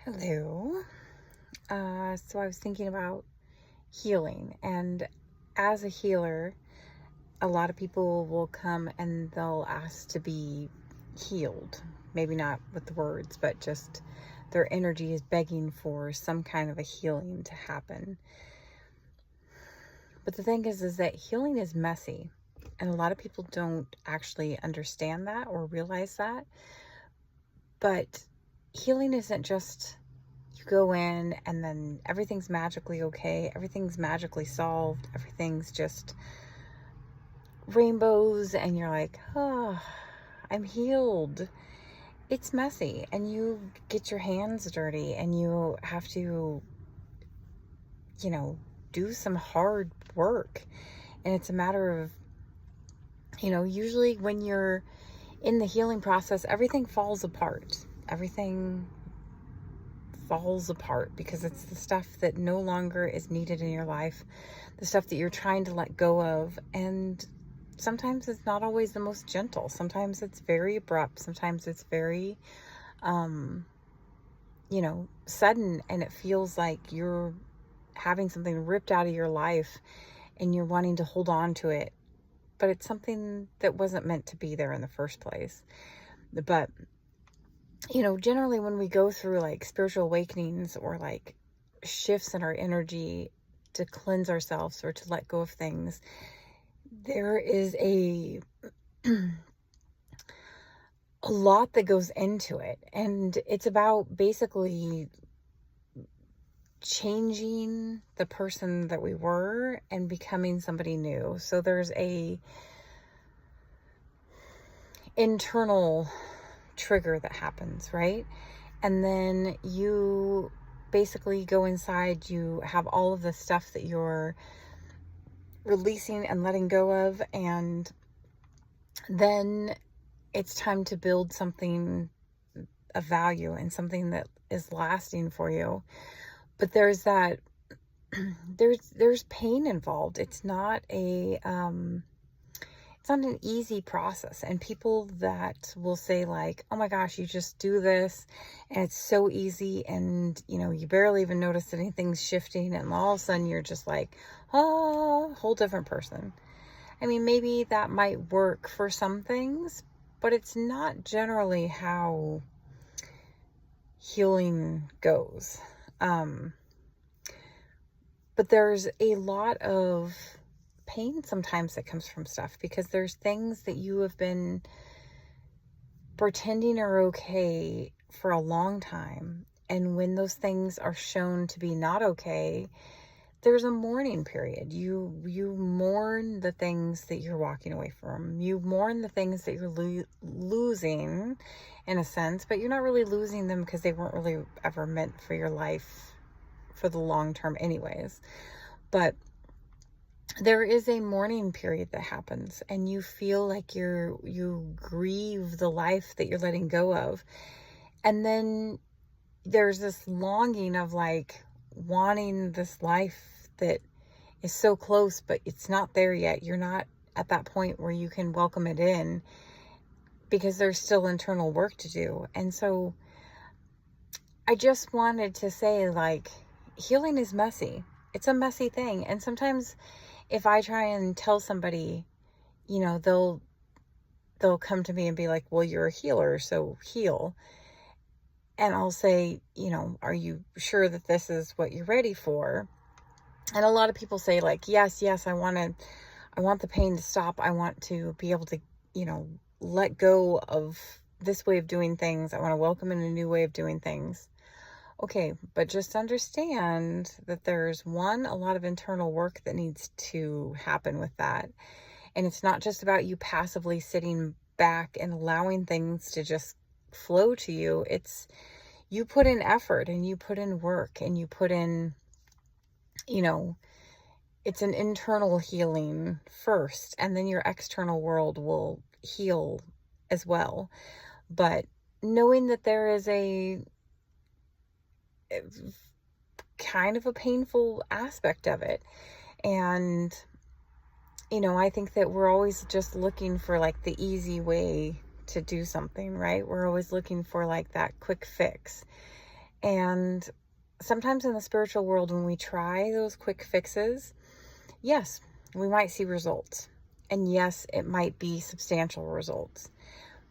Hello. So I was thinking about healing, and as a healer, a lot of people will come and they'll ask to be healed. Maybe not with the words, but just their energy is begging for some kind of a healing to happen. But the thing is that healing is messy, and a lot of people don't actually understand that or realize that. But healing isn't just you go in and then everything's magically okay, everything's magically solved, everything's just rainbows, and you're like, oh, I'm healed. It's messy, and you get your hands dirty, and you have to, you know, do some hard work. And it's a matter of, usually when you're in the healing process, everything falls apart. Everything falls apart because it's the stuff that no longer is needed in your life, the stuff that you're trying to let go of. And sometimes it's not always the most gentle. Sometimes it's very abrupt. Sometimes it's very, sudden, and it feels like you're having something ripped out of your life and you're wanting to hold on to it. But it's something that wasn't meant to be there in the first place. But generally when we go through like spiritual awakenings or like shifts in our energy to cleanse ourselves or to let go of things, there is a lot that goes into it. And it's about basically changing the person that we were and becoming somebody new. So there's a internal trigger that happens, right? And then you basically go inside, you have all of the stuff that you're releasing and letting go of, and then it's time to build something of value and something that is lasting for you. But there's that there's pain involved. It's not an easy process. And people that will say like, oh my gosh, you just do this and it's so easy, and you barely even notice that anything's shifting, and all of a sudden you're just like, oh, whole different person. I mean, maybe that might work for some things, but it's not generally how healing goes. But there's a lot of pain sometimes that comes from stuff because there's things that you have been pretending are okay for a long time. And when those things are shown to be not okay, there's a mourning period. You mourn the things that you're walking away from. You mourn the things that you're losing in a sense, but you're not really losing them because they weren't really ever meant for your life for the long term anyways. But there is a mourning period that happens, and you feel like you grieve the life that you're letting go of. And then there's this longing of like wanting this life that is so close, but it's not there yet. You're not at that point where you can welcome it in because there's still internal work to do. And so I just wanted to say, like, healing is messy. It's a messy thing. And sometimes if I try and tell somebody, they'll come to me and be like, well, you're a healer, so heal. And I'll say, are you sure that this is what you're ready for? And a lot of people say like, yes, I want the pain to stop. I want to be able to, let go of this way of doing things. I want to welcome in a new way of doing things. Okay, but just understand that there's a lot of internal work that needs to happen with that. And it's not just about you passively sitting back and allowing things to just flow to you. It's you put in effort and you put in work and you put in, it's an internal healing first, and then your external world will heal as well. But knowing that there is a kind of a painful aspect of it. And, I think that we're always just looking for like the easy way to do something, right? We're always looking for like that quick fix. And sometimes in the spiritual world, when we try those quick fixes, yes, we might see results. And yes, it might be substantial results.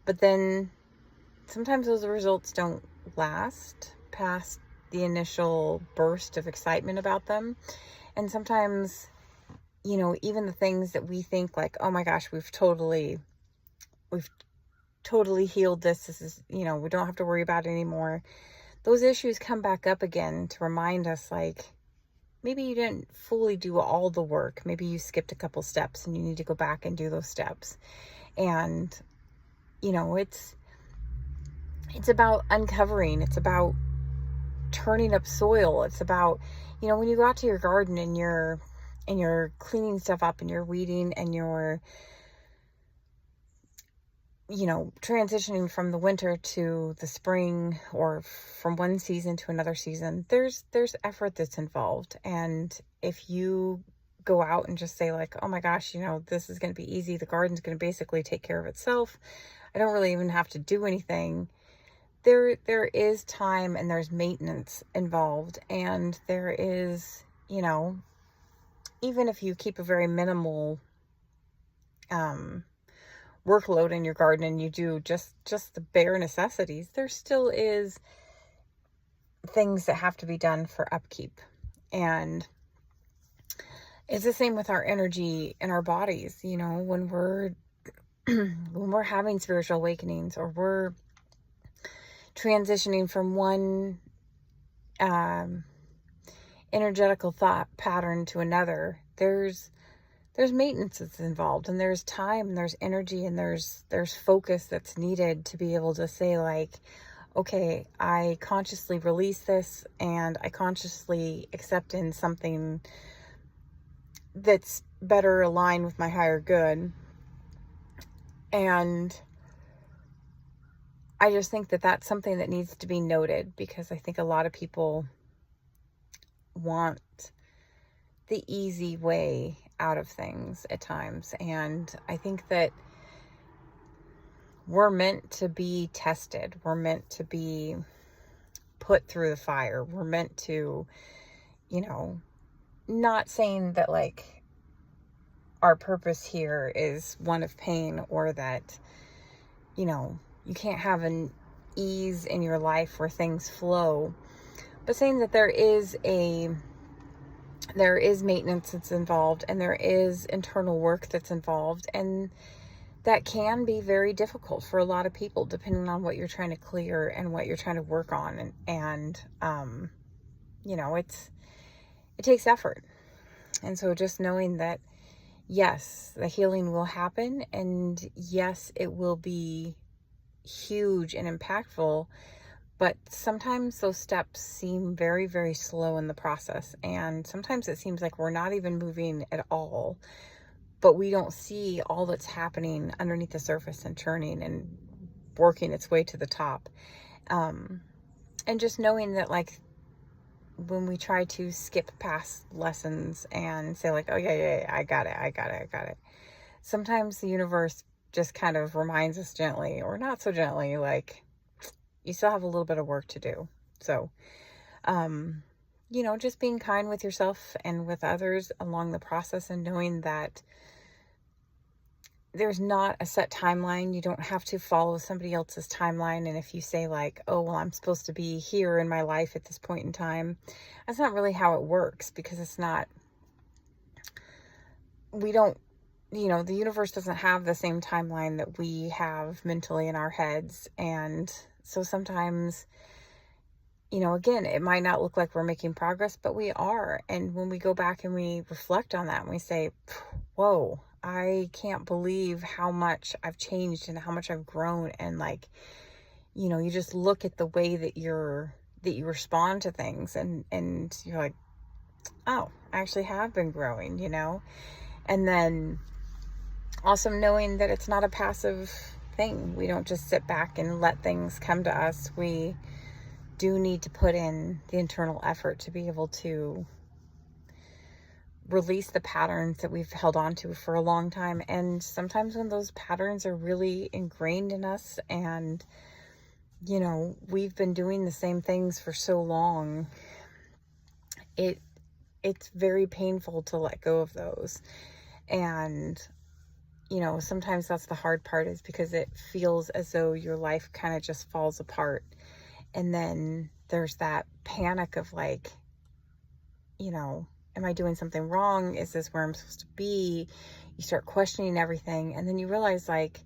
But then sometimes those results don't last past the initial burst of excitement about them. And sometimes, even the things that we think like, oh my gosh, we've totally healed this. This is, we don't have to worry about it anymore. Those issues come back up again to remind us, like, maybe you didn't fully do all the work. Maybe you skipped a couple steps and you need to go back and do those steps. And, it's about uncovering. It's about turning up soil. It's about, when you go out to your garden and you're cleaning stuff up and you're weeding and you're, transitioning from the winter to the spring or from one season to another season, there's effort that's involved. And if you go out and just say like, oh my gosh, this is going to be easy. The garden's going to basically take care of itself. I don't really even have to do anything. There is time and there's maintenance involved. And there is, even if you keep a very minimal, workload in your garden and you do just the bare necessities, there still is things that have to be done for upkeep. And it's the same with our energy in our bodies. When we're when we're having spiritual awakenings or we're transitioning from one energetical thought pattern to another, there's maintenance that's involved, and there's time, and there's energy, and there's focus that's needed to be able to say like, okay, I consciously release this and I consciously accept in something that's better aligned with my higher good. And I just think that that's something that needs to be noted, because I think a lot of people want the easy way out of things at times. And I think that we're meant to be tested. We're meant to be put through the fire. We're meant to, not saying that like our purpose here is one of pain, or that, you can't have an ease in your life where things flow, but saying that there is maintenance that's involved, and there is internal work that's involved, and that can be very difficult for a lot of people depending on what you're trying to clear and what you're trying to work on. And it takes effort. And so just knowing that, yes, the healing will happen, and yes, it will be huge and impactful, but sometimes those steps seem very, very slow in the process. And sometimes it seems like we're not even moving at all, but we don't see all that's happening underneath the surface and churning and working its way to the top. And just knowing that, like, when we try to skip past lessons and say like, oh yeah, I got it. Sometimes the universe just kind of reminds us gently, or not so gently, like, you still have a little bit of work to do. So, just being kind with yourself and with others along the process, and knowing that there's not a set timeline. You don't have to follow somebody else's timeline. And if you say like, oh, well, I'm supposed to be here in my life at this point in time, that's not really how it works, because it's not, we don't, the universe doesn't have the same timeline that we have mentally in our heads. And so sometimes, again, it might not look like we're making progress, but we are. And when we go back and we reflect on that and we say, whoa, I can't believe how much I've changed and how much I've grown. And like, you just look at the way that you respond to things, and you're like, oh, I actually have been growing, And then also knowing that it's not a passive thing. We don't just sit back and let things come to us. We do need to put in the internal effort to be able to release the patterns that we've held on to for a long time. And sometimes when those patterns are really ingrained in us and we've been doing the same things for so long. It's very painful to let go of those. And, sometimes that's the hard part, is because it feels as though your life kind of just falls apart. And then there's that panic of like, am I doing something wrong? Is this where I'm supposed to be? You start questioning everything. And then you realize like,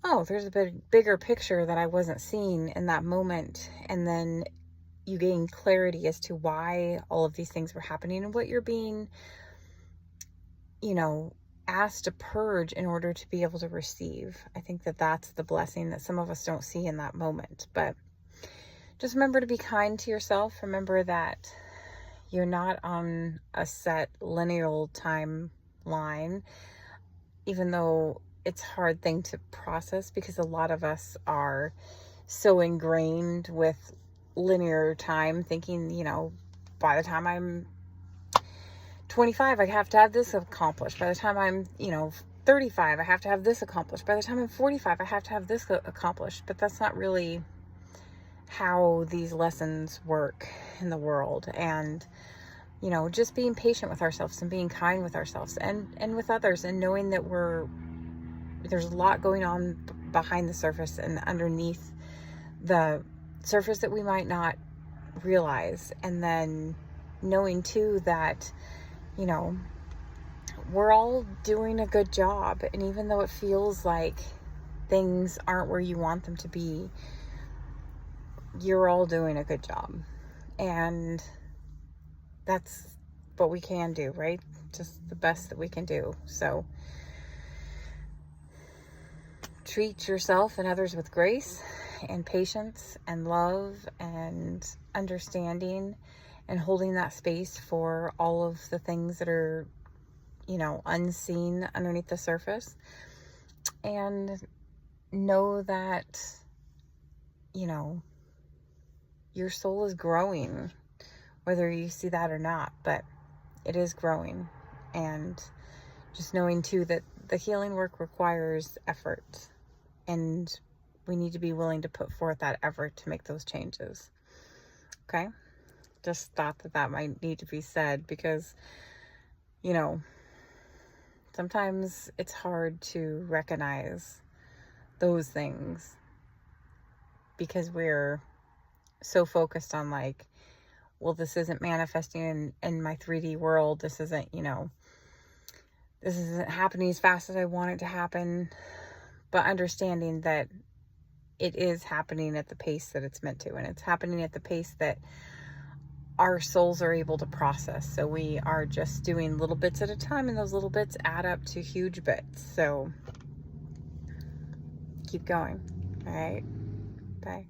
oh, there's a bigger picture that I wasn't seeing in that moment. And then you gain clarity as to why all of these things were happening and what you're being, asked to purge in order to be able to receive. I think that that's the blessing that some of us don't see in that moment. But just remember to be kind to yourself. Remember that you're not on a set linear timeline, even though it's a hard thing to process because a lot of us are so ingrained with linear time, thinking, by the time I'm 25, I have to have this accomplished. By the time I'm, 35, I have to have this accomplished. By the time I'm 45, I have to have this accomplished. But that's not really how these lessons work in the world. And, just being patient with ourselves and being kind with ourselves and with others, and knowing that there's a lot going on behind the surface and underneath the surface that we might not realize. And then knowing too that, we're all doing a good job. And even though it feels like things aren't where you want them to be, you're all doing a good job. And that's what we can do, right? Just the best that we can do. So treat yourself and others with grace and patience and love and understanding, and holding that space for all of the things that are, unseen underneath the surface. And know that, your soul is growing, whether you see that or not, but it is growing. And just knowing too that the healing work requires effort, and we need to be willing to put forth that effort to make those changes. Okay? Just thought that might need to be said, because, sometimes it's hard to recognize those things because we're so focused on like, well, this isn't manifesting in my 3D world. This isn't happening as fast as I want it to happen. But understanding that it is happening at the pace that it's meant to, and it's happening at the pace that our souls are able to process. So we are just doing little bits at a time, and those little bits add up to huge bits. So keep going. All right. Bye.